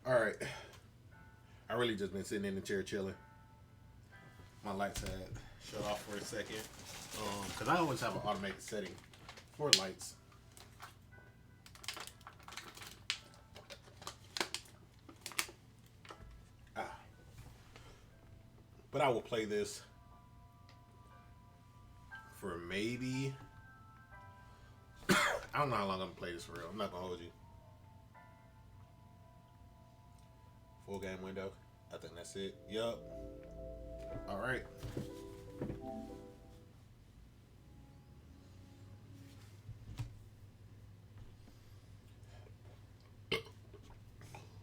All right. I really just been sitting in the chair chilling. My lights had shut off for a second. Cause I always have an automated setting for lights. Ah. But I will play this for maybe. I don't know how long I'm gonna play this for real. I'm not gonna hold you. Full game window. I think that's it. Yup. All right.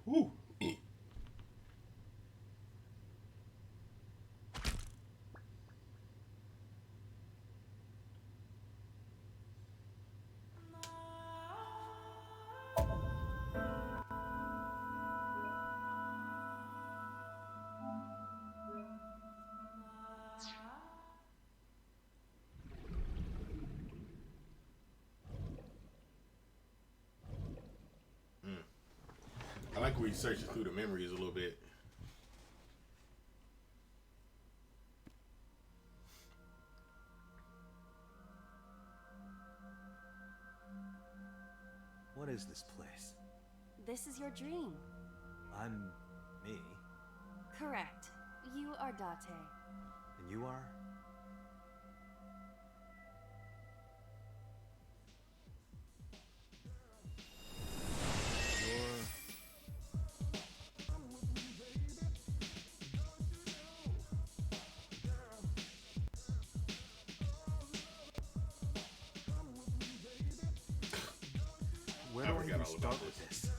Woo. I like researching through the memories a little bit. What is this place? This is your dream. I'm me. Correct. You are Date. And you are? You're... Where do I even start with this?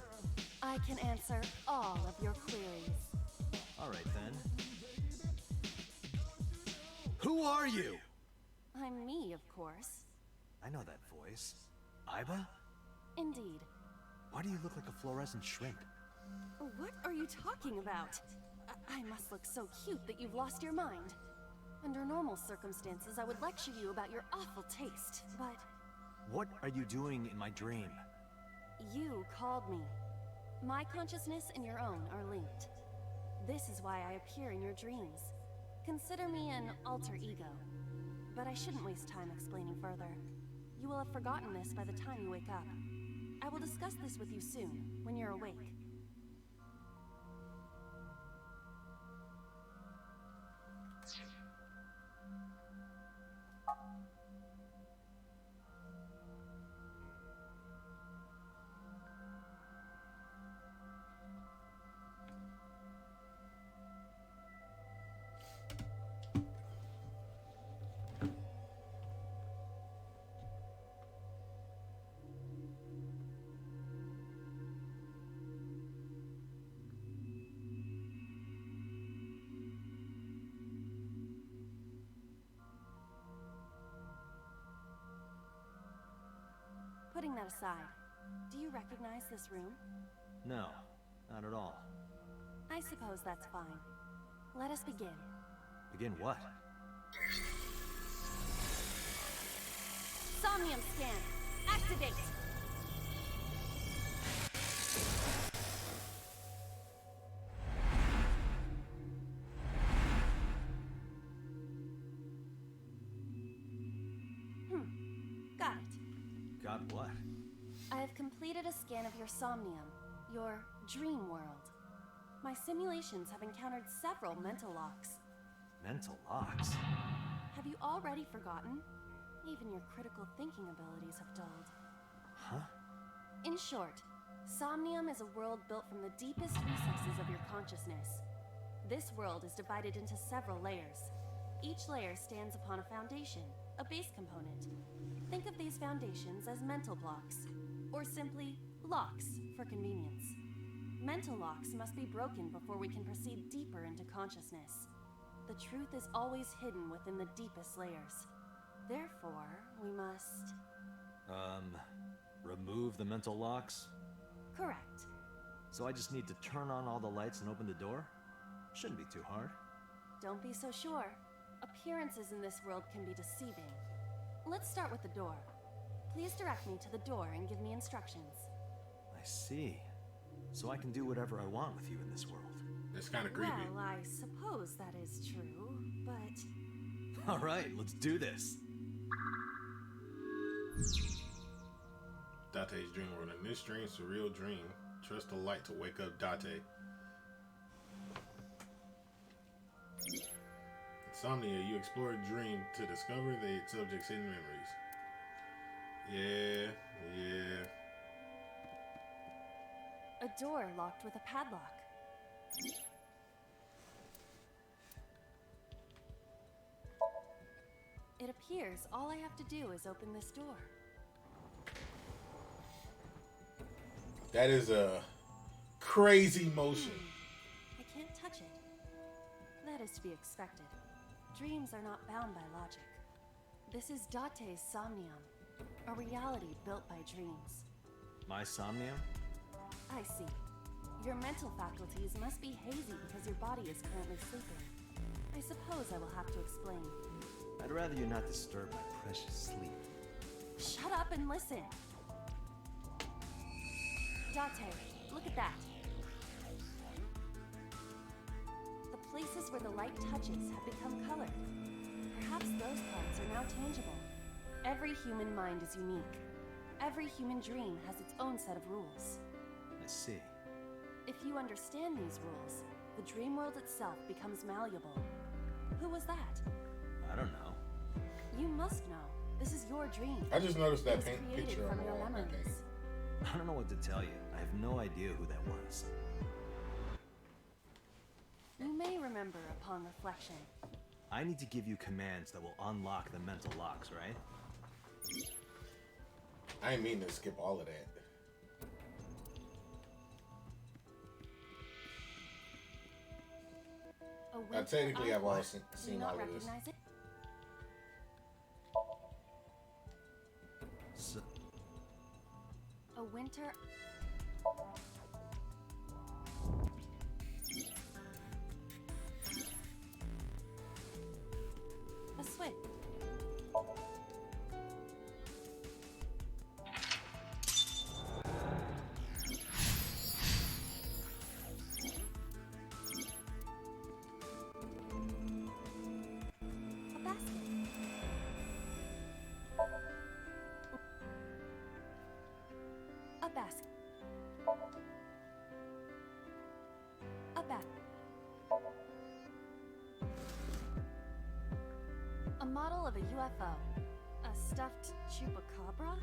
I can answer all of your queries. Alright then. Who are you? I'm me, of course. I know that voice. Iba? Indeed. Why do you look like a fluorescent shrimp? What are you talking about? I must look so cute that you've lost your mind. Under normal circumstances, I would lecture you about your awful taste, but... What are you doing in my dream? You called me. My consciousness and your own are linked. This is why I appear in your dreams. Consider me an alter ego. But I shouldn't waste time explaining further. You will have forgotten this by the time you wake up. I will discuss this with you soon, when you're awake. Putting that aside, do you recognize this room? No, not at all. I suppose that's fine. Let us begin. Begin what? Somnium scan! Activate! Got it. Got what? I have completed a scan of your Somnium, your dream world. My simulations have encountered several mental locks. Mental locks? Have you already forgotten? Even your critical thinking abilities have dulled. Huh? In short, Somnium is a world built from the deepest recesses of your consciousness. This world is divided into several layers. Each layer stands upon a foundation, a base component. Think of these foundations as mental blocks, or simply locks for convenience. Mental locks must be broken before we can proceed deeper into consciousness. The truth is always hidden within the deepest layers. Therefore, we must... remove the mental locks? Correct. So I just need to turn on all the lights and open the door? Shouldn't be too hard. Don't be so sure. Appearances in this world can be deceiving. Let's start with the door. Please direct me to the door and give me instructions. I see. so I can do whatever I want with you in this world. That's kind of creepy. Well, I suppose that is true, but All right, let's do this. Date's dream world. In this strange, surreal dream, trust the light to wake up Date. Insomnia, you explore a dream to discover the subject's hidden memories. Yeah. a door locked with a padlock. It appears all I have to do is open this door. That is a crazy motion. I can't touch it. That is to be expected. Dreams are not bound by logic. This is Date's Somnium, a reality built by dreams. My Somnium? I see. Your mental faculties must be hazy because your body is currently sleeping. I suppose I will have to explain. I'd rather you not disturb my precious sleep. Shut up and listen. Date, look at that. The places where the light touches have become colored. Perhaps those parts are now tangible. Every human mind is unique. Every human dream has its own set of rules. I see. If you understand these rules, the dream world itself becomes malleable. Who was that? I don't know. You must know. This is your dream. I just noticed It that was paint created picture on from the your wall. memories. I don't know what to tell you. I have no idea who that was. You may remember upon reflection. I need to give you commands that will unlock the mental locks, right? I didn't mean to skip all of that. A Now, winter technically, I've eye- all Do you seen not all of this. recognize it? So, A winter. A switch. A basket. A basket. A basket. A model of a UFO, a stuffed chupacabra,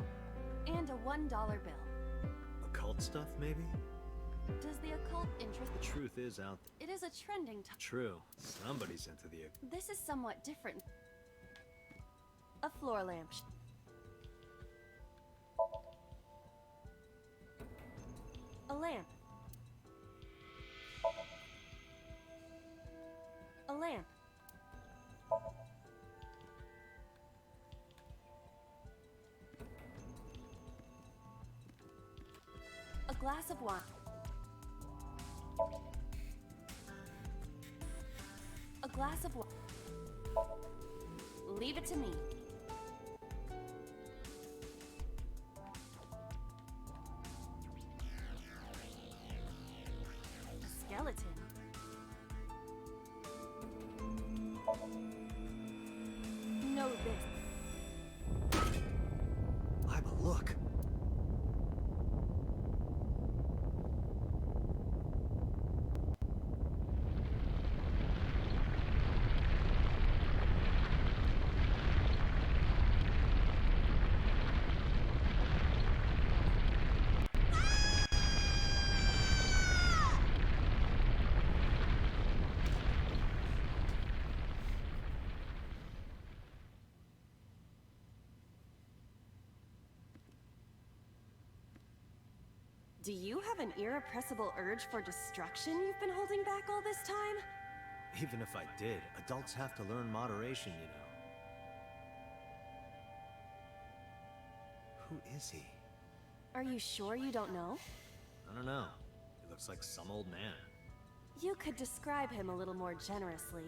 and a $1 bill. occult stuff, maybe? Does the occult interest? The truth is out there. It is a trending True. Somebody's into the... This is somewhat different. A floor lamp. A lamp. A lamp. A glass of wine. A glass of wine. Leave it to me. A skeleton. Know this. Iba, look! Do you have an irrepressible urge for destruction you've been holding back all this time? Even if I did, adults have to learn moderation, you know. Who is he? Are you sure you don't know? I don't know. He looks like some old man. You could describe him a little more generously.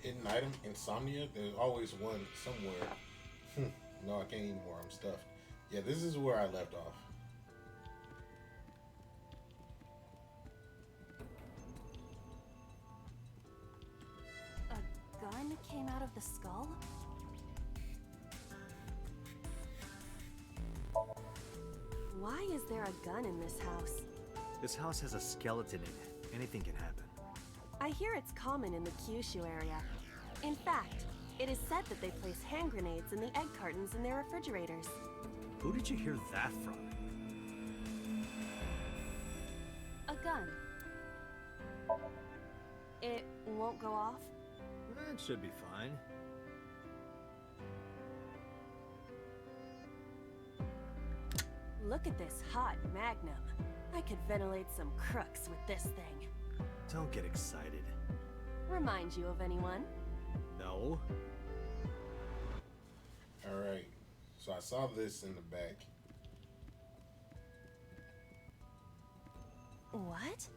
Hidden item, insomnia. There's always one somewhere. No, I can't eat more. I'm stuffed. Yeah, this is where I left off. A gun came out of the skull? Why is there a gun in this house? This house has a skeleton in it. Anything can happen. I hear it's common in the Kyushu area. In fact, it is said that they place hand grenades in the egg cartons in their refrigerators. Who did you hear that from? A gun. It won't go off? That should be fine. Look at this hot magnum. I could ventilate some crooks with this thing. Don't get excited. Remind you of anyone? No. Alright. So I saw this in the back. What?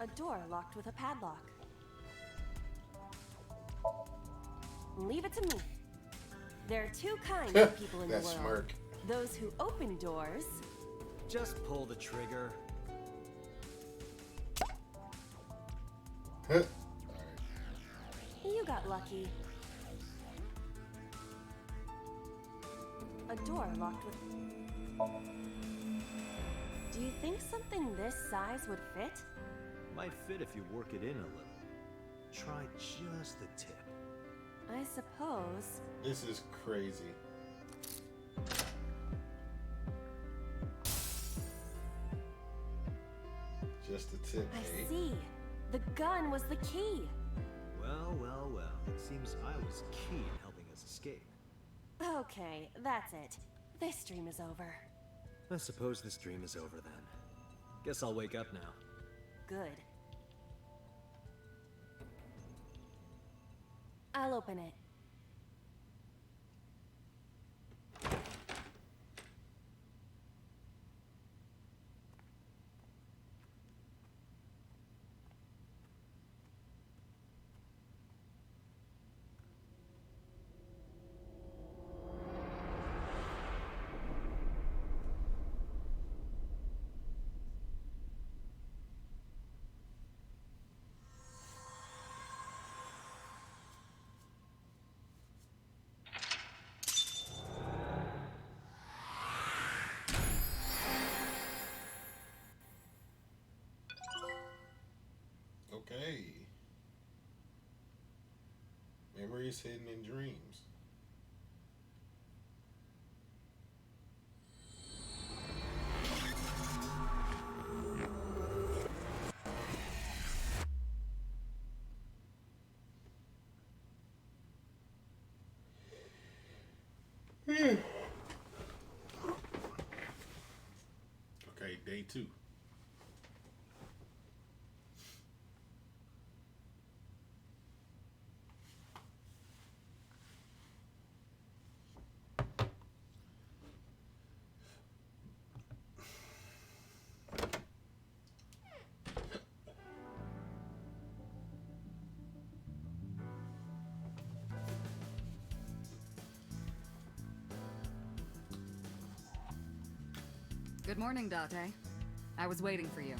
A door locked with a padlock. Leave it to me. There are two kinds of people in the That world. smirk. Those who open doors. Just pull the trigger. Alright. You got lucky. A door locked with... Do you think something this size would fit? Might fit if you work it in a little. Try just the tip. I suppose. This is crazy. Just the tip, I eh? see. The gun was the key. Well, well, well. It seems I was key in helping us escape. Okay, that's it. This dream is over. I suppose this dream is over then. Guess I'll wake up now. Good. I'll open it. Okay. Memories hidden in dreams. Okay, day 2. Good morning, Date. I was waiting for you.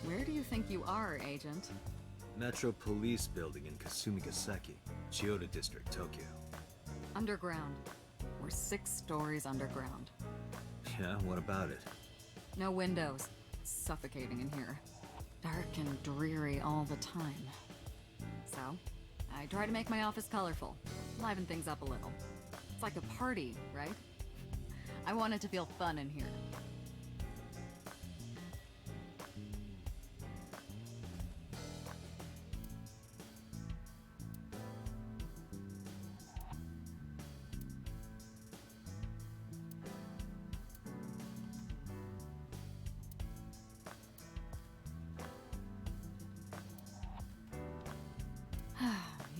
Where do you think you are, Agent? Metro Police Building in Kasumigaseki, Chiyoda District, Tokyo. Underground. We're 6 stories underground. Yeah, what about it? No windows. It's suffocating in here. Dark and dreary all the time. So, I try to make my office colorful, liven things up a little. It's like a party, right? I want it to feel fun in here.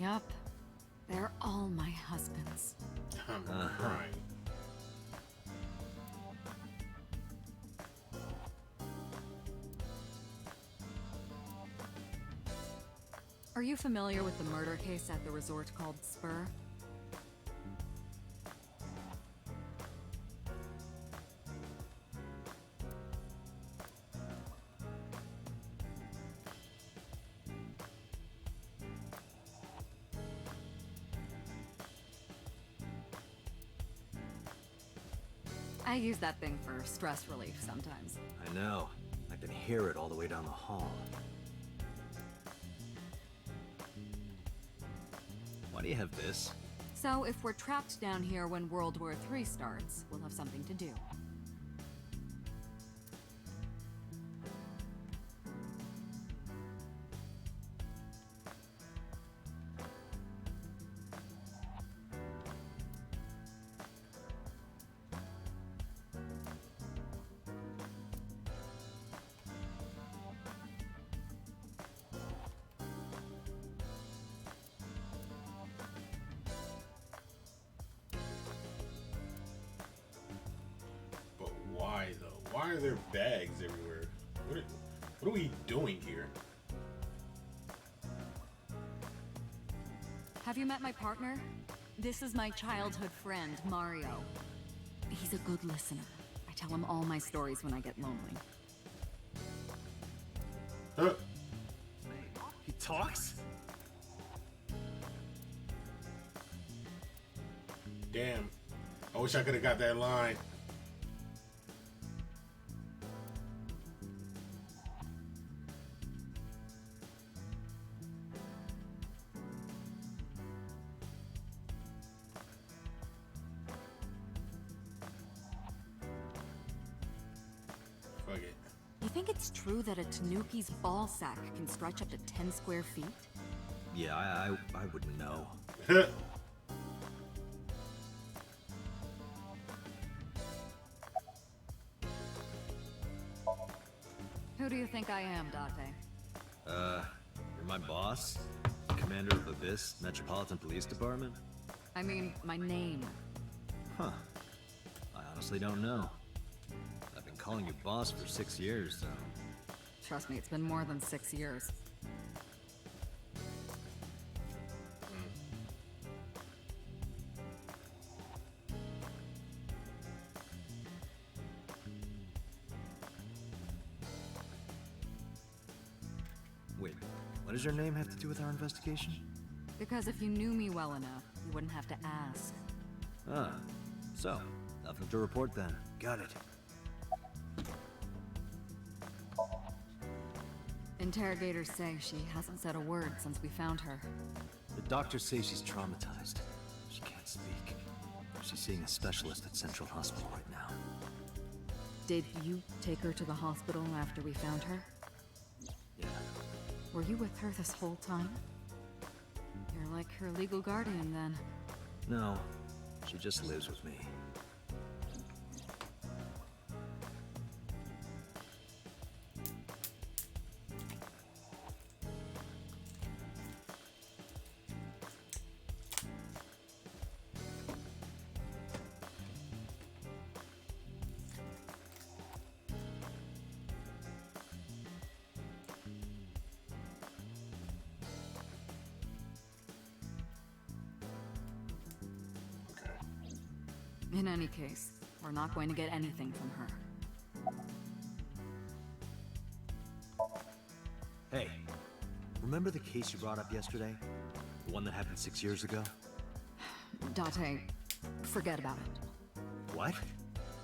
Yup. They're all my husbands. I'm crying. Are you familiar with the murder case at the resort called Spur? I use that thing for stress relief sometimes. I know. I can hear it all the way down the hall. Why do you have this? So if we're trapped down here when World War III starts, we'll have something to do. But why though? Why are there bags everywhere? What are we doing here? Have you met my partner? This is my childhood friend, Mario. He's a good listener. I tell him all my stories when I get lonely. Huh? He talks? Damn. I wish I could have got that line. Fuck it. You think it's true that a Tanuki's ball sack can stretch up to 10 square feet? Yeah, I wouldn't know. Who do you think I am, Date? You're my boss? Commander of Abyss Metropolitan Police Department? I mean, my name. Huh. I honestly don't know. I've been calling you boss for 6 years, so... Trust me, it's been more than 6 years. Wait, what does your name have to do with our investigation? Because if you knew me well enough, you wouldn't have to ask. Ah, so, nothing to report then. Got it. Interrogators say she hasn't said a word since we found her. The doctors say she's traumatized. She can't speak. She's seeing a specialist at Central Hospital right now. Did you take her to the hospital after we found her? Yeah. Were you with her this whole time? You're like her legal guardian, then. No, she just lives with me. In any case, we're not going to get anything from her. Hey, remember the case you brought up yesterday? The one that happened 6 years ago? Date, forget about it. What?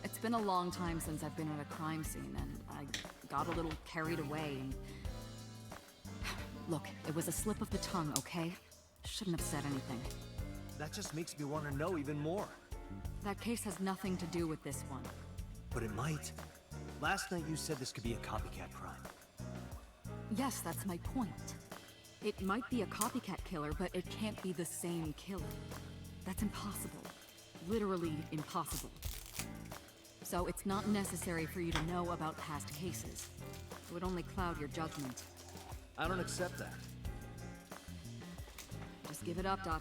It's been a long time since I've been at a crime scene, and I got a little carried away, and... Look, it was a slip of the tongue, okay? Shouldn't have said anything. That just makes me want to know even more. That case has nothing to do with this one. But it might. Last night you said this could be a copycat crime. Yes, that's my point. It might be a copycat killer, but it can't be the same killer. That's impossible. Literally impossible. So it's not necessary for you to know about past cases. It would only cloud your judgment. I don't accept that. Just give it up, Date.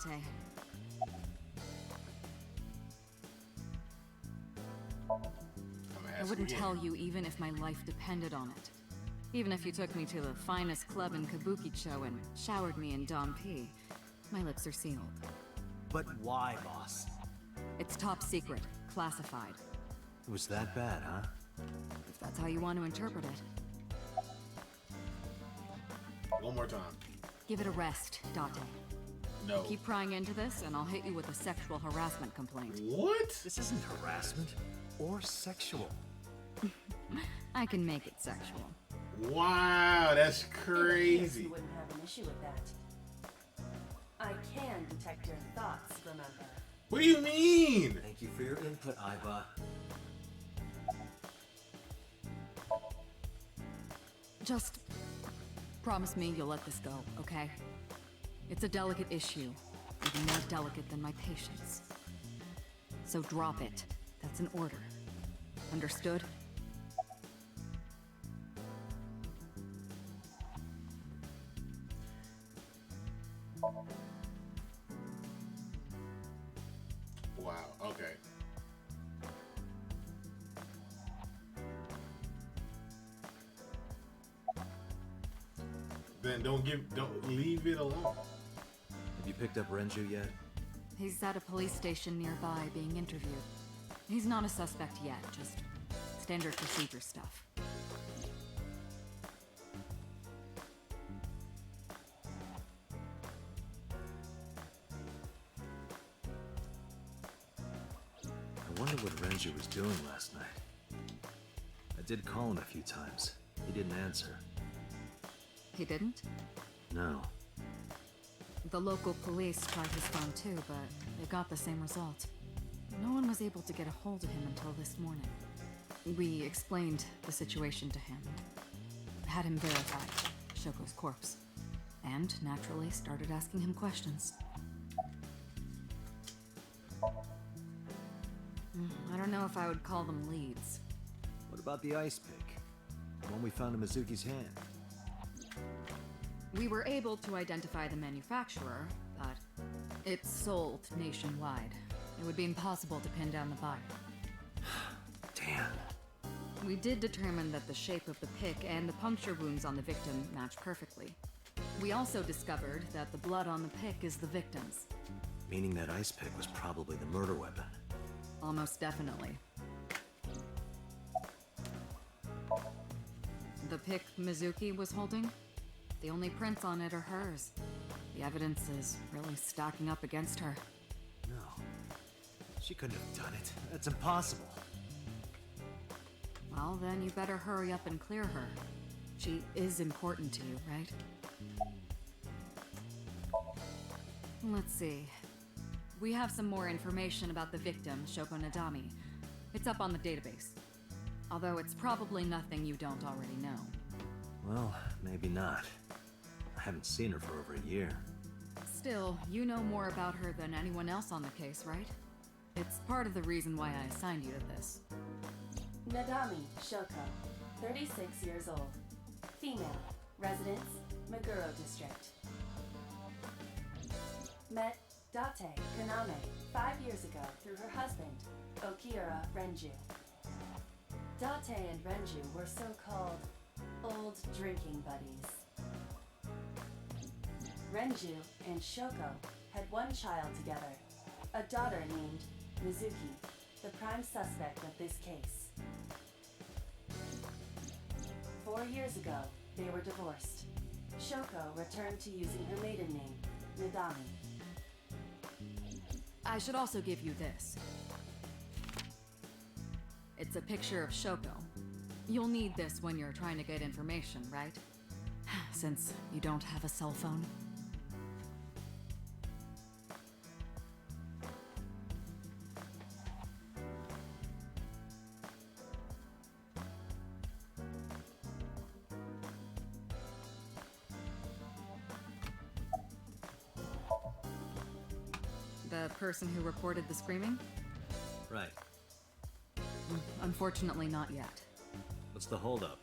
I wouldn't tell you even if my life depended on it. Even if you took me to the finest club in Kabukicho and showered me in Dom P, my lips are sealed. But why, boss? It's top secret, classified. It was that bad, huh? If that's how you want to interpret it. One more time. Give it a rest, Date. No. Keep prying into this, and I'll hit you with a sexual harassment complaint. What? This isn't harassment or sexual. I can make it sexual. Wow, that's crazy. You wouldn't have an issue with that. I can detect your thoughts, remember? What do you mean? Thank you for your input, Iva. Just promise me you'll let this go, okay? It's a delicate issue, even more delicate than my patience. So drop it. That's an order. Understood? Wow, okay. Then don't leave it alone. Have you picked up Renju yet? He's at a police station nearby being interviewed. He's not a suspect yet, just standard procedure stuff. I wonder what Renju was doing last night. I did call him a few times. He didn't answer. He didn't? No. The local police tried his phone too, but they got the same result. No one was able to get a hold of him until this morning. We explained the situation to him. Had him verify Shoko's corpse. And, naturally, started asking him questions. I don't know if I would call them leads. What about the ice pick? The one we found in Mizuki's hand? We were able to identify the manufacturer, but it's sold nationwide. It would be impossible to pin down the buyer. Damn. We did determine that the shape of the pick and the puncture wounds on the victim match perfectly. We also discovered that the blood on the pick is the victim's. Meaning that ice pick was probably the murder weapon. Almost definitely. The pick Mizuki was holding? The only prints on it are hers. The evidence is really stacking up against her. No. She couldn't have done it. That's impossible. Well, then you better hurry up and clear her. She is important to you, right? Let's see. We have some more information about the victim, Shoko Nadami. It's up on the database. Although it's probably nothing you don't already know. Well, maybe not. I haven't seen her for over a year. Still, you know more about her than anyone else on the case, right? It's part of the reason why I assigned you to this. Nadami Shoko, 36 years old. Female. Residence, Meguro District. Met Date Kaname 5 years ago through her husband, Okira Renju. Date and Renju were so-called old drinking buddies. Renju and Shoko had one child together, a daughter named Mizuki, the prime suspect of this case. 4 years ago, they were divorced. Shoko returned to using her maiden name, Nadami. I should also give you this. It's a picture of Shoko. You'll need this when you're trying to get information, right? Since you don't have a cell phone. The person who reported the screaming? Right. Unfortunately, not yet. What's the holdup?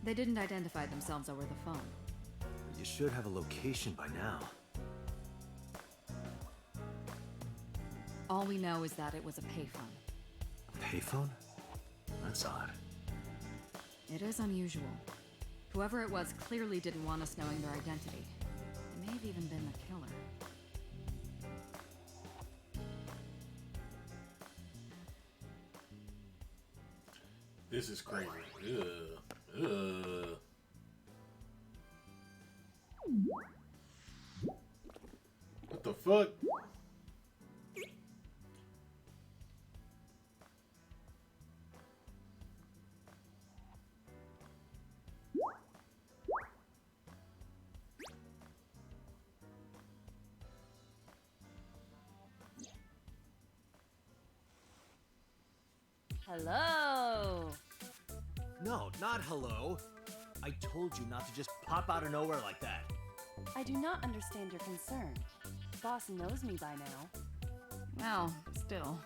They didn't identify themselves over the phone. You should have a location by now. All we know is that it was a payphone. A payphone? That's odd. It is unusual. Whoever it was clearly didn't want us knowing their identity. It may have even been the killer. This is crazy. Ugh. Ugh. What the fuck? Hello. No, not hello. I told you not to just pop out of nowhere like that. I do not understand your concern. Boss knows me by now. Well, still.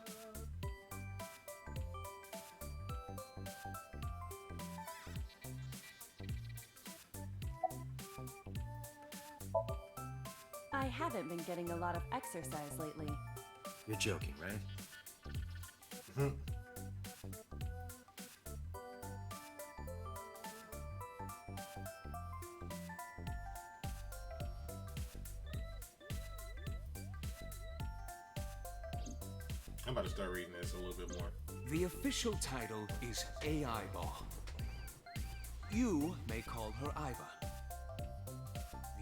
I haven't been getting a lot of exercise lately. You're joking, right? I'm about to start reading this a little bit more. The official title is AI Ball. You may call her Iva.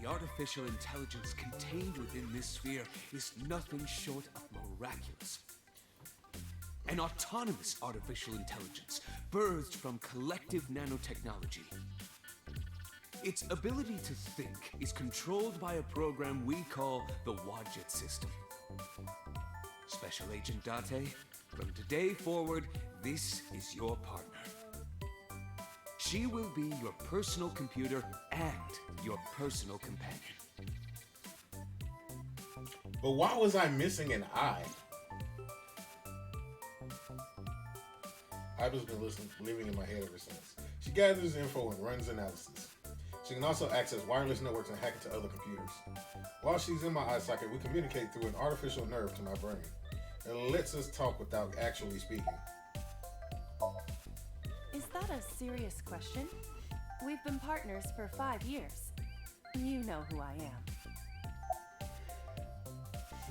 The artificial intelligence contained within this sphere is nothing short of miraculous. An autonomous artificial intelligence birthed from collective nanotechnology. Its ability to think is controlled by a program we call the Wadjet system. Special Agent Date, from today forward, this is your partner. She will be your personal computer and your personal companion. But why was I missing an eye? Iva's been living in my head ever since. She gathers info and runs analysis. She can also access wireless networks and hack into other computers. While she's in my eye socket, we communicate through an artificial nerve to my brain. It lets us talk without actually speaking. Is that a serious question? We've been partners for 5 years. You know who I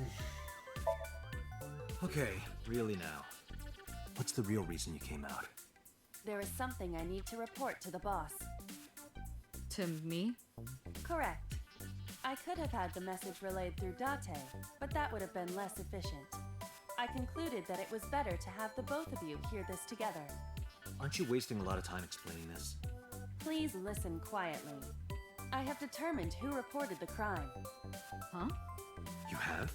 am. Okay, really now. What's the real reason you came out? There is something I need to report to the boss. To me? Correct. I could have had the message relayed through Date, but that would have been less efficient. I concluded that it was better to have the both of you hear this together. Aren't you wasting a lot of time explaining this? Please listen quietly. I have determined who reported the crime. Huh? You have?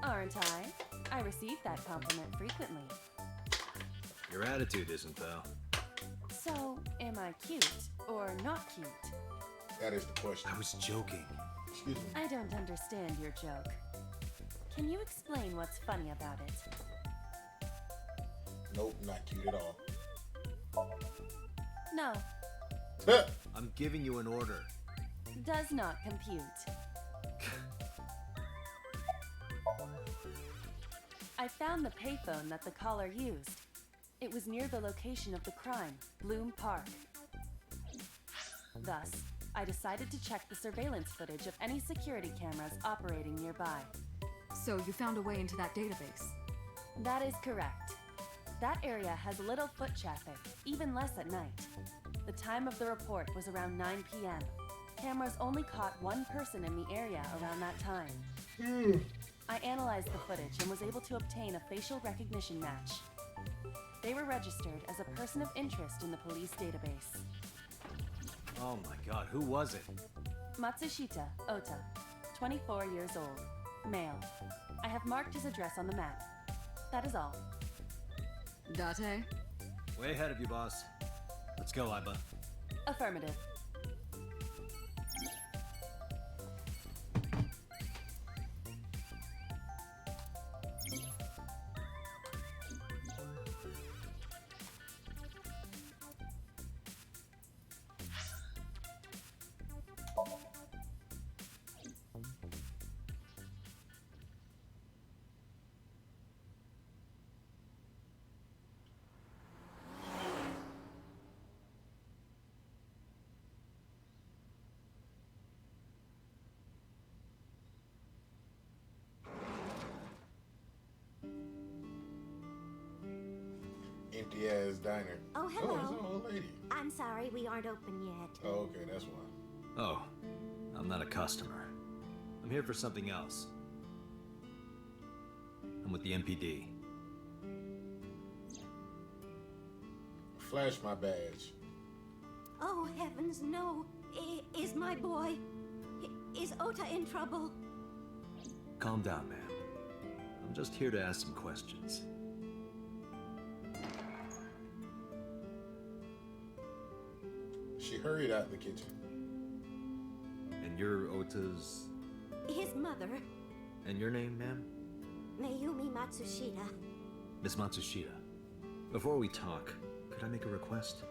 Aren't I? I receive that compliment frequently. Your attitude isn't, though. So, am I cute or not cute? That is the question. I was joking. Excuse me. I don't understand your joke. Can you explain what's funny about it? Nope, not cute at all. No, I'm giving you an order. does not compute. I found the payphone that the caller used. It was near the location of the crime, Bloom Park. Thus, I decided to check the surveillance footage of any security cameras operating nearby. So you found a way into that database? That is correct. That area has little foot traffic, even less at night. The time of the report was around 9 p.m. Cameras only caught one person in the area around that time. I analyzed the footage and was able to obtain a facial recognition match. They were registered as a person of interest in the police database. Oh my god, who was it? Matsushita Ota, 24 years old, male. I have marked his address on the map. That is all. Date? Way ahead of you, boss. Let's go, Iba. Affirmative. empty ass diner. Oh, Oh, it's hello. an old lady. I'm sorry, we aren't open yet. Oh, okay, that's why. Oh, I'm not a customer. I'm here for something else. I'm with the MPD. Flash my badge. Oh, heavens, no. Is my boy... Is Ota in trouble? Calm down, ma'am. I'm just here to ask some questions. She hurried out the kitchen. And you're Ota's... His mother, And your name, ma'am? Mayumi Matsushita. Miss Matsushita. Before we talk, could I make a request?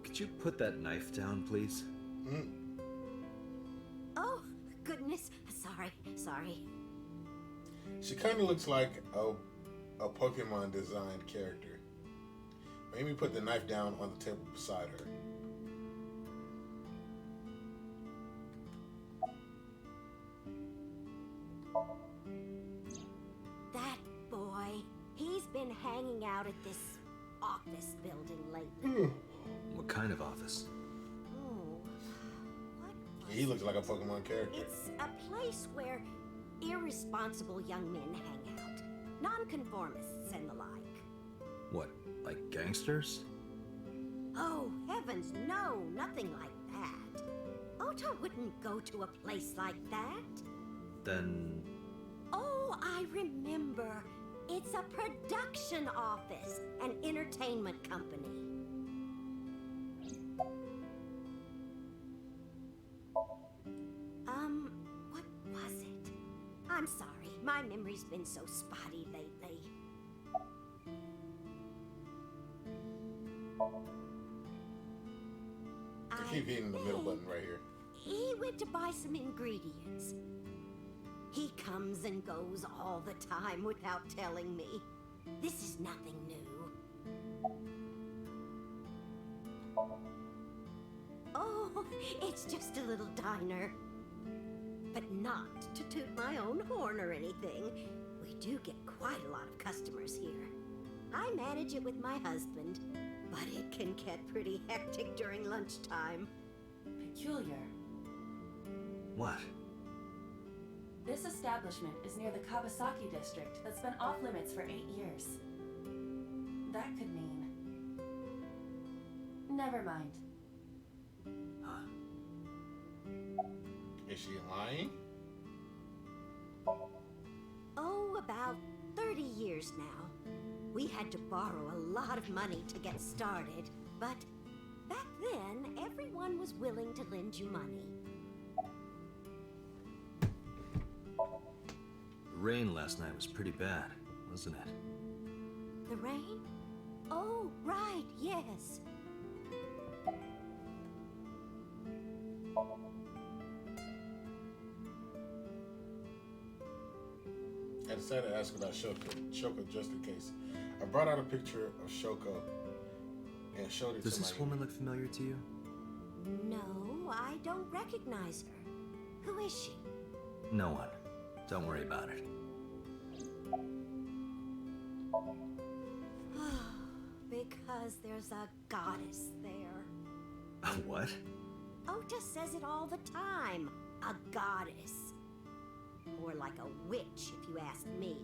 Could you put that knife down, please? Oh, goodness. Sorry. She kind of looks like a Pokemon designed character. Made me put the knife down on the table beside her. That boy, he's been hanging out at this office building lately. What kind of office? Oh, what was He looks like a Pokemon character. It's a place where irresponsible young men hang out. Nonconformists and the like. What, like gangsters? Oh, heavens, no, nothing like that. Ota wouldn't go to a place like that. Then... Oh, I remember. It's a production office, an entertainment company. What was it? I'm sorry, my memory's been so spotty lately. I keep hitting the middle button right here. He went to buy some ingredients. He comes and goes all the time without telling me. This is nothing new. Oh, it's just a little diner. But not to toot my own horn or anything. We do get quite a lot of customers here. I manage it with my husband, but it can get pretty hectic during lunchtime. Peculiar. what? This establishment is near the Kawasaki district that's been off limits for 8 years. That could mean... Never mind. Is she lying? Oh, about 30 years now. We had to borrow a lot of money to get started, but back then, everyone was willing to lend you money. The rain last night was pretty bad, wasn't it? The rain? Oh, right, yes. I decided to ask about Shoko just in case. I brought out a picture of Shoko and showed it Does to this my woman look familiar to you? No, I don't recognize her. Who is she? No one. Don't worry about it. Because there's a goddess there. What? Ota says it all the time. A goddess. More like a witch, if you ask me.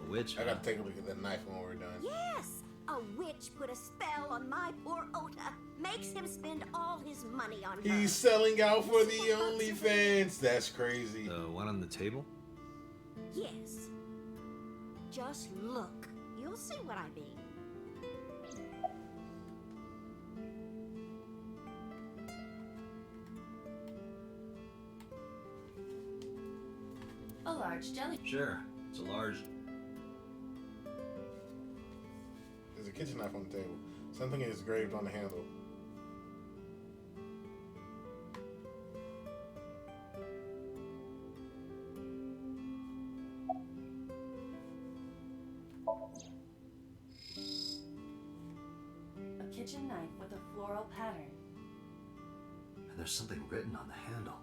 A witch? I gotta take a look at that knife when we're done. Yes! A witch put a spell on my poor Ota. Makes him spend all his money on her. He's selling out for the OnlyFans. That's crazy. The one on the table? Yes. Just look. You'll see what I mean. A large jelly. Sure. It's a large... There's a kitchen knife on the table. Something is engraved on the handle. A kitchen knife with a floral pattern. And there's something written on the handle.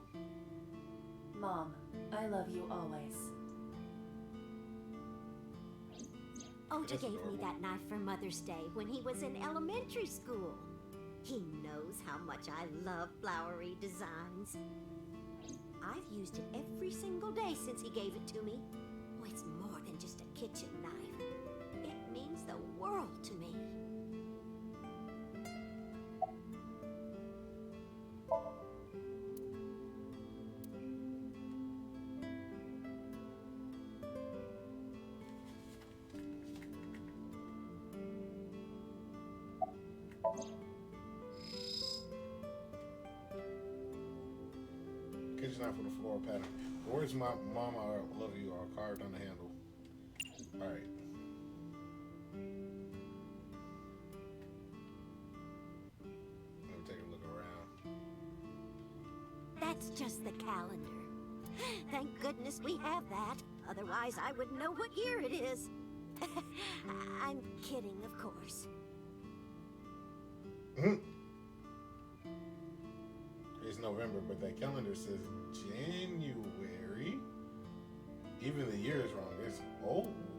Mom, I love you always. Oja That's gave me adorable. that knife for Mother's Day when he was in elementary school. He knows how much I love flowery designs. I've used it every single day since he gave it to me. Oh, it's more than just a kitchen knife. It means the world to me. Kitchen knife with a floral pattern. Where's my mama? I love you. Are carved on the handle. All right. Let me take a look around. That's just the calendar. Thank goodness we have that. Otherwise, I wouldn't know what year it is. I'm kidding, of course. It's November, but that calendar says January. Even the year is wrong. It's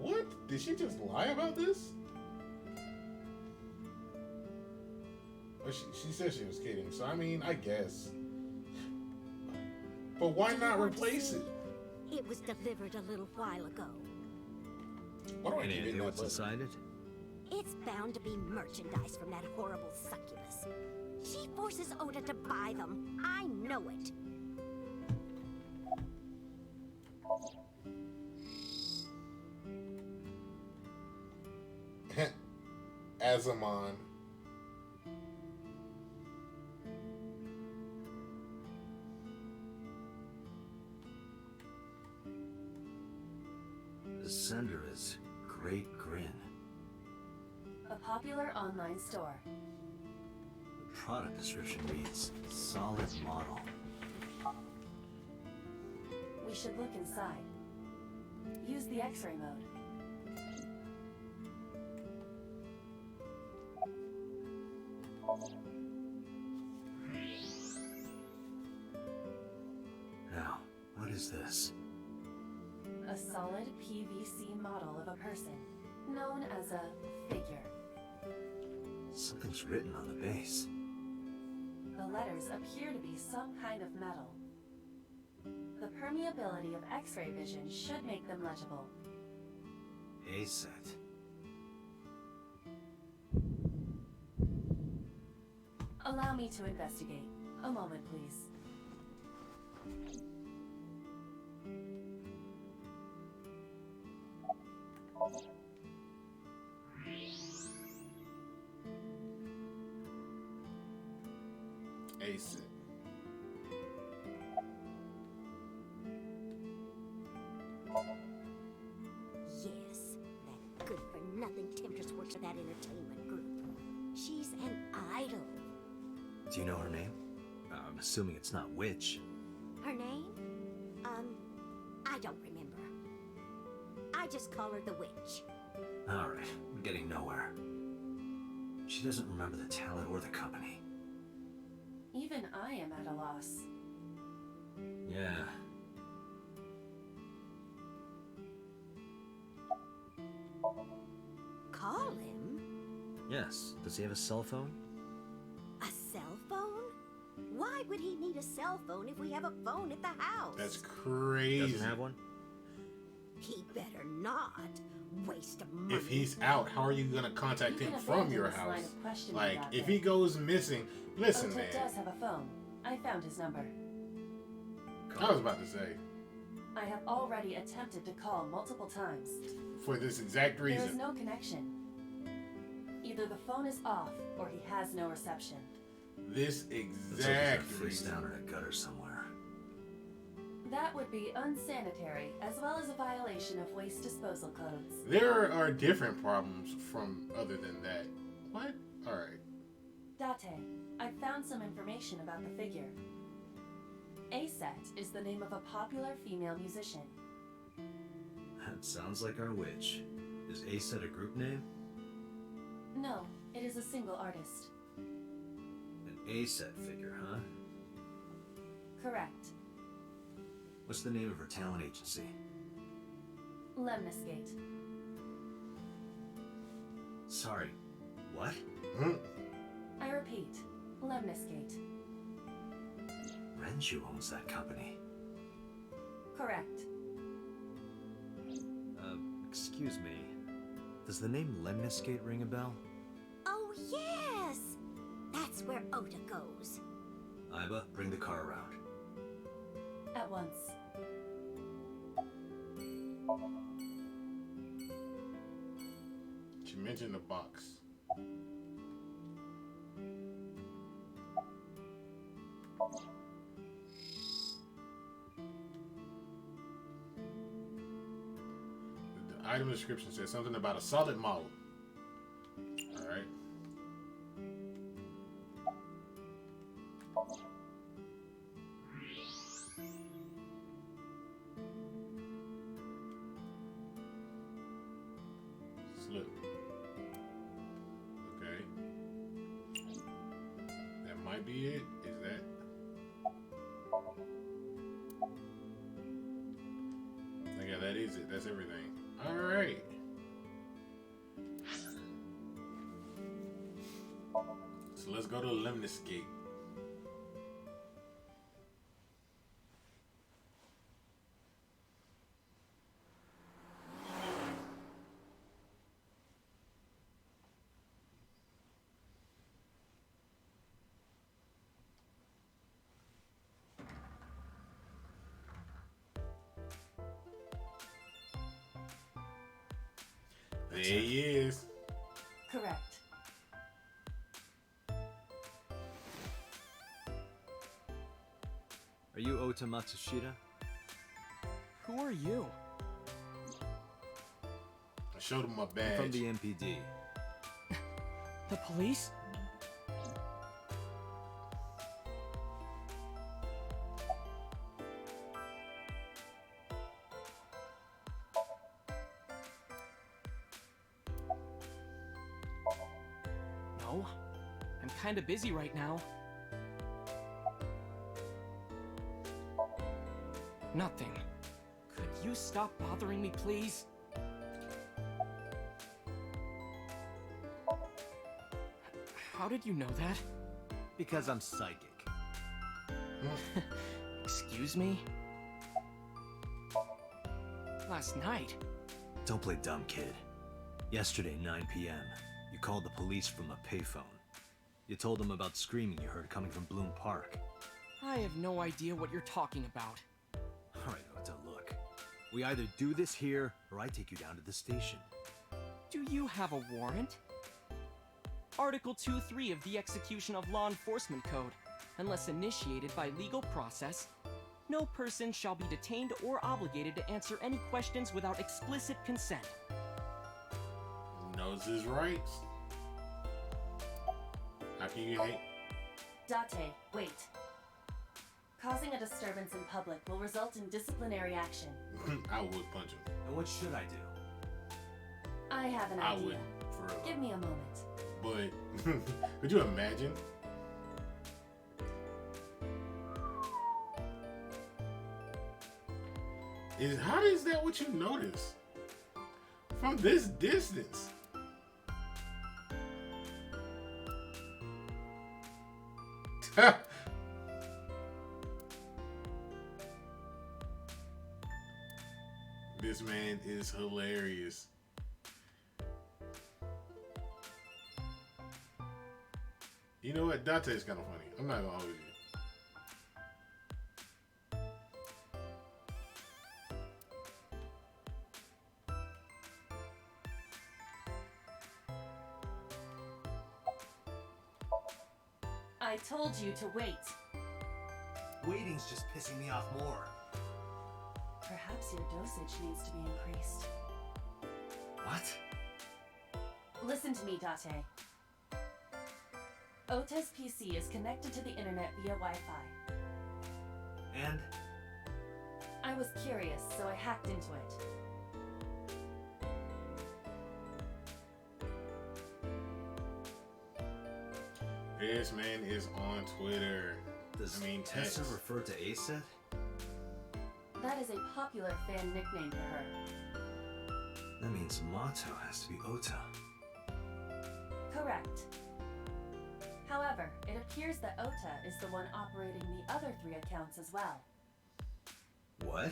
what? Did she just lie about this? Well, she said she was kidding, so I mean, I guess. But why Do you not want to replace see? it? It was delivered a little while ago. Why do I Any keep idea getting what's that button? inside it? It's bound to be merchandise from that horrible succubus. She forces Oda to buy them. I know it. Azamon. The sender is Great Grin. A popular online store. The product description reads, solid model. We should look inside. Use the X-ray mode. Now, what is this? A solid PVC model of a person, known as a figure. Something's written on the base. The letters appear to be some kind of metal. The permeability of X-ray vision should make them legible. A set. Allow me to investigate. A moment, please. Ace it. Yes, that good-for-nothing temptress works for that entertainment group. She's an idol. Do you know her name? I'm assuming it's not Witch. Her name? I don't remember. I just call her the witch. Alright, we're getting nowhere. She doesn't remember the talent or the company. Even I am at a loss. Yeah. Call him? Yes. Does he have a cell phone? A cell phone? Why would he need a cell phone if we have a phone at the house? That's crazy. Doesn't have one? He better not. Waste of money. If he's out, how are you gonna contact You him can from abandon your this line house? of questioning Like, about if him. he goes missing, listen, Oja man. does have a phone. I found his number. I was about to say, I have already attempted to call multiple times. for this exact There is reason. no connection. Either the phone is off, or he has no reception. This Looks like he's exact face reason. down in a gutter somewhere. That would be unsanitary, as well as a violation of waste disposal codes. There are different problems from other than that. What? Alright. Date, I found some information about the figure. Aset is the name of a popular female musician. That sounds like our Witch. Is A-Set a group name? No, it is a single artist. An A-Set figure, huh? Correct. What's the name of her talent agency? Lemniscate. Sorry, what? Hmm? I repeat, Lemniscate. Renju owns that company. Correct. Excuse me. Does the name Lemniscate ring a bell? Oh, yes! That's where Ota goes. Iba, bring the car around. At once. She mentioned the box. The item description says something about a solid model. Alright. Slip. Okay. That might be it. Is that? Yeah, that is it. That's everything. Alright. So let's go to Lemniscate. There he is. Correct. Are you Ota Matsushita? Who are you? I showed him my I'm badge. from the MPD. The police? No, I'm kinda busy right now. Nothing. Could you stop bothering me, please? How did you know that? Because I'm psychic. Excuse me? Last night? Don't play dumb, kid. Yesterday, 9 p.m., you called the police from a payphone. You told them about screaming you heard coming from Bloom Park. I have no idea what you're talking about. Alright, Ota, look. We either do this here, or I take you down to the station. Do you have a warrant? Article 2.3 of the Execution of Law Enforcement Code. Unless initiated by legal process, no person shall be detained or obligated to answer any questions without explicit consent. Knows his rights. How can you hate? Date, wait. Causing a disturbance in public will result in disciplinary action. I would punch him. And what should I do? I have an I idea. would, for real. Give me a moment. But could you imagine? How is that what you notice from this distance? This man is hilarious. You know what? Dante's kind of funny. I'm not gonna hold you. I told you to wait. Waiting's just pissing me off more. Perhaps your dosage needs to be increased. What? Listen to me, Date. Ota's PC is connected to the internet via Wi-Fi. And? I was curious, so I hacked into it. This man is on Twitter. Does I mean, Tessa text. refer to Aset? That is a popular fan nickname for her. That means Mato has to be Ota. Correct. However, it appears that Ota is the one operating the other 3 accounts as well. What?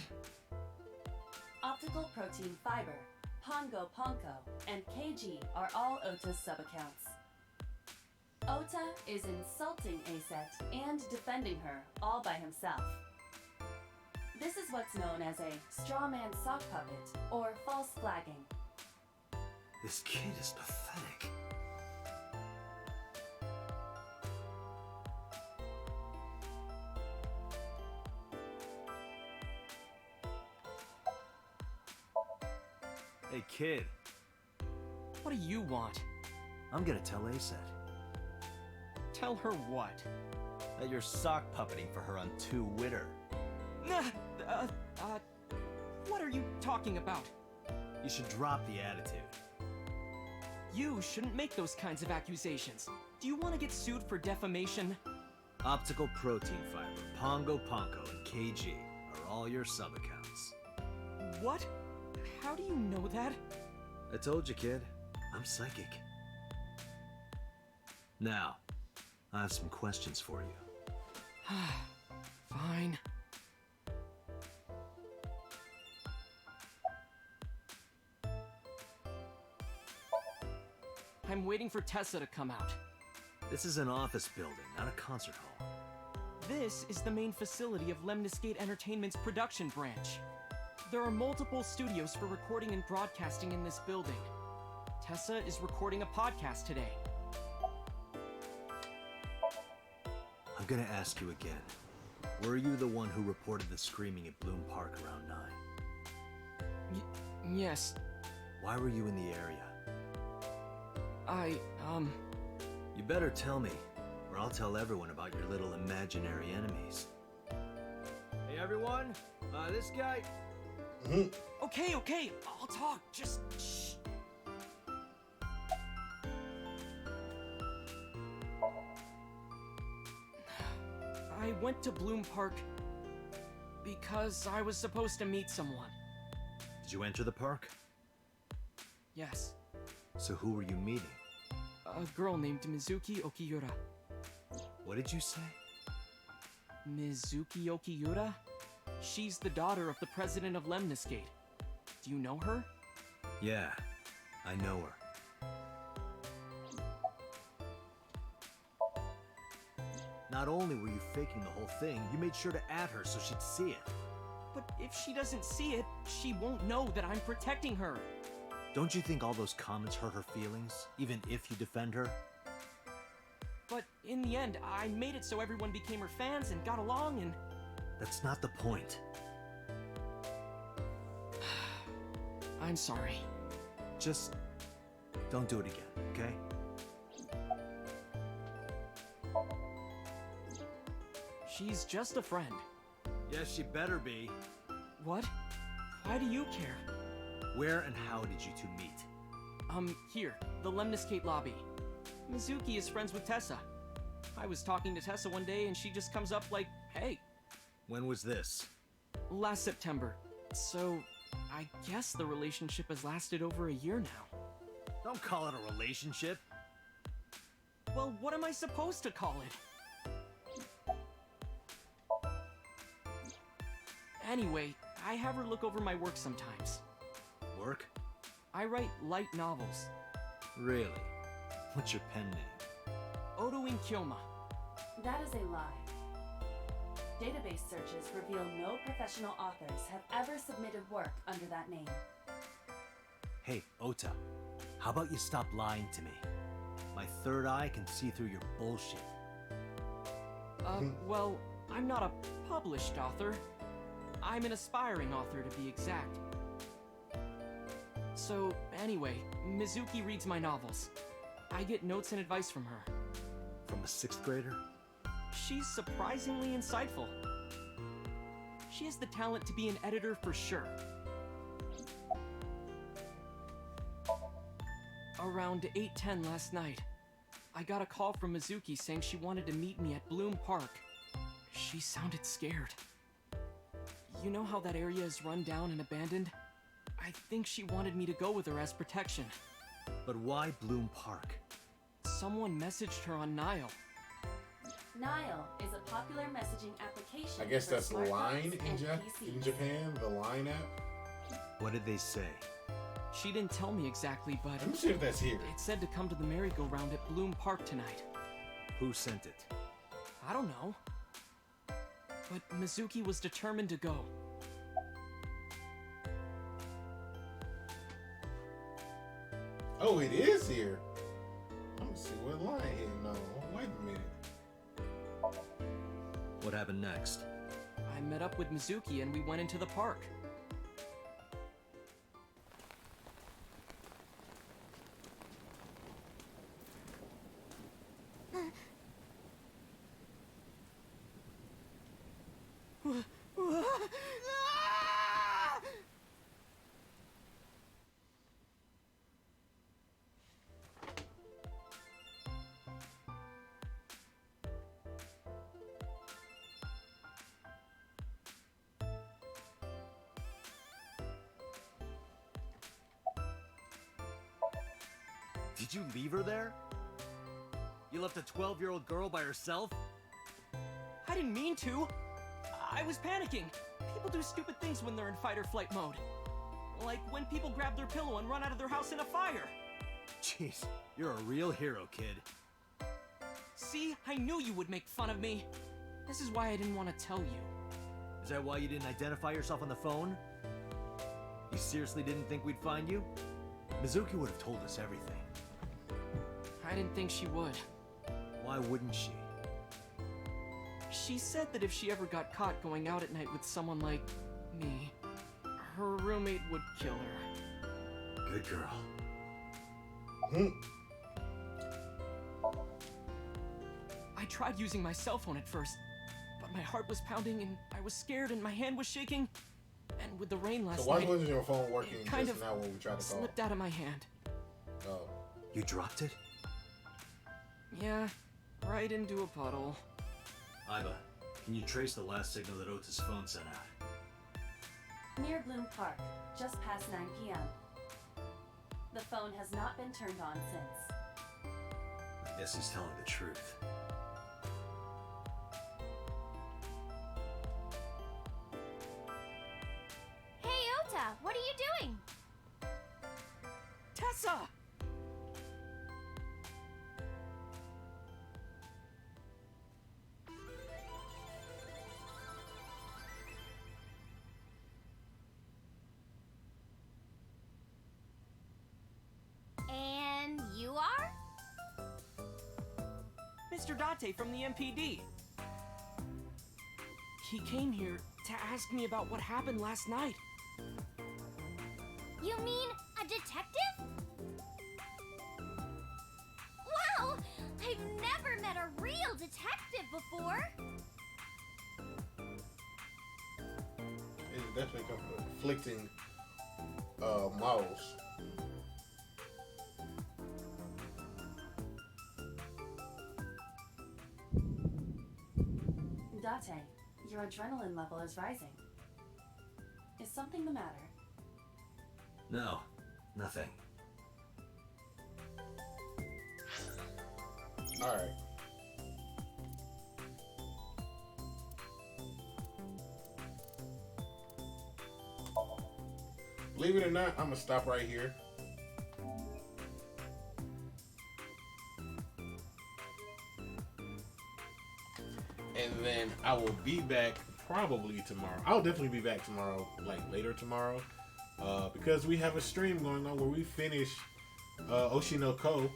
Optical Protein Fiber, Pongo Ponko, and KG are all Ota's sub-accounts. Ota is insulting Aset and defending her all by himself. This is what's known as a straw man sock puppet, or false flagging. This kid is pathetic. Hey, kid. What do you want? I'm gonna tell Aset Tell her what? that you're sock puppeting for her on Twitter. Nah, what are you talking about? You should drop the attitude. You shouldn't make those kinds of accusations. Do you want to get sued for defamation? Optical Protein Fiber, Pongo Ponko, and KG are all your sub-accounts. What? How do you know that? I told you, kid. I'm psychic. Now, I have some questions for you. Fine. I'm waiting for Tessa to come out. This is an office building, not a concert hall. This is the main facility of Lemniscate Entertainment's production branch. There are multiple studios for recording and broadcasting in this building. Tessa is recording a podcast today. I'm gonna ask you again. Were you the one who reported the screaming at Bloom Park around 9? Yes. Why were you in the area? You You better tell me, or I'll tell everyone about your little imaginary enemies. Hey everyone, this guy... Okay, I'll talk. Just shh. I went to Bloom Park because I was supposed to meet someone. Did you enter the park? Yes, So who were you meeting? a girl named Mizuki Okiyura. What did you say? Mizuki Okiyura? She's the daughter of the president of Lemniscate. Do you know her? Yeah, I know her. Not only were you faking the whole thing, you made sure to add her so she'd see it. But if she doesn't see it, she won't know that I'm protecting her. Don't you think all those comments hurt her feelings, even if you defend her? But in the end, I made it so everyone became her fans and got along and... That's not the point. I'm sorry. Just don't do it again, okay? She's just a friend. Yes, she better be. What? Why do you care? Where and how did you two meet? Here, the Lemniscate lobby. Mizuki is friends with Tessa. I was talking to Tessa one day and she just comes up like, hey. When was this? Last September. So, I guess the relationship has lasted over a year now. Don't call it a relationship. Well, what am I supposed to call it? Anyway, I have her look over my work sometimes. Work? I write light novels. Really? What's your pen name? Odo in Kyoma. That is a lie. Database searches reveal no professional authors have ever submitted work under that name. Hey, Ota, how about you stop lying to me? My third eye can see through your bullshit. Well, I'm not a published author. I'm an aspiring author, to be exact. So, anyway, Mizuki reads my novels. I get notes and advice from her. From a 6th grader? She's surprisingly insightful. She has the talent to be an editor for sure. Around 8:10 last night, I got a call from Mizuki saying she wanted to meet me at Bloom Park. She sounded scared. You know how that area is run down and abandoned? I think she wanted me to go with her as protection. But why Bloom Park? Someone messaged her on Nile. Nile is a popular messaging application. I guess for that's smartphones Line in, and PCs. in Japan, the Line app. What did they say? She didn't tell me exactly, but Let me see if that's here. it said to come to the merry-go-round at Bloom Park tonight. Who sent it? I don't know. But Mizuki was determined to go. Oh, it is here. Let me see what line hitting on. Wait a minute. What happened next? I met up with Mizuki and we went into the park. Did you leave her there? You left a 12-year-old girl by herself? I didn't mean to. I was panicking. People do stupid things when they're in fight or flight mode. Like when people grab their pillow and run out of their house in a fire. Jeez, you're a real hero, kid. See, I knew you would make fun of me. This is why I didn't want to tell you. Is that why you didn't identify yourself on the phone? You seriously didn't think we'd find you? Mizuki would have told us everything. I didn't think she would. Why wouldn't she? She said that if she ever got caught going out at night with someone like me, her roommate would kill her. Good girl. I tried using my cell phone at first, but my heart was pounding and I was scared and my hand was shaking. And with the rain last So why night, wasn't your phone working it kind just of now when we tried to call? slipped out of my hand. Oh. You dropped it? Yeah, right into a puddle. Iba, can you trace the last signal that Ota's phone sent out? Near Bloom Park, just past 9 p.m. The phone has not been turned on since. I guess he's telling the truth. Hey, Ota, what are you doing? Tessa! And you are? Mr. Date from the MPD. He came here to ask me about what happened last night. You mean a detective? Wow! I've never met a real detective before. It's definitely conflicting models. Date, your adrenaline level is rising. Is something the matter? No, nothing. Alright. Believe it or not, I'm gonna stop right here. And then I will be back probably tomorrow. I'll definitely be back tomorrow, like later tomorrow. Because we have a stream going on where we finish Oshino Ko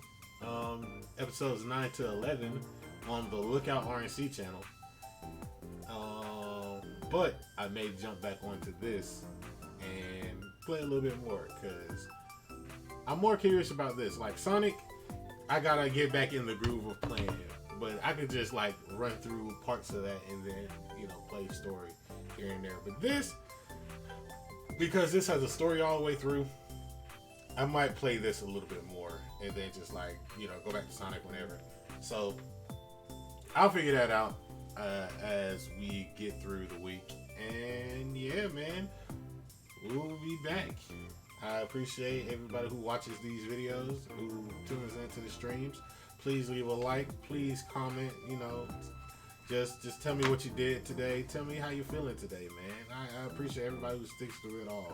episodes 9 to 11 on the Lookout RNC channel. But I may jump back onto this and play a little bit more because I'm more curious about this. Like Sonic, I gotta get back in the groove of playing it. But I could just like run through parts of that and then, you know, play story here and there. But this, because this has a story all the way through, I might play this a little bit more and then just like, you know, go back to Sonic whenever. So I'll figure that out as we get through the week. And yeah, man, we'll be back. I appreciate everybody who watches these videos, who tunes into the streams. Please leave a like. Please comment. You know, just tell me what you did today. Tell me how you feeling today, man. I appreciate everybody who sticks through it all.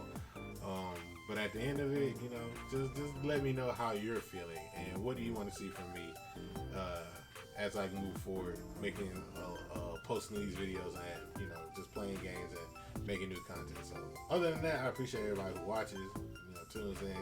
But at the end of it, you know, just let me know how you're feeling and what do you want to see from me as I move forward, making posting these videos and, you know, just playing games and making new content. So other than that, I appreciate everybody who watches, you know, tunes in.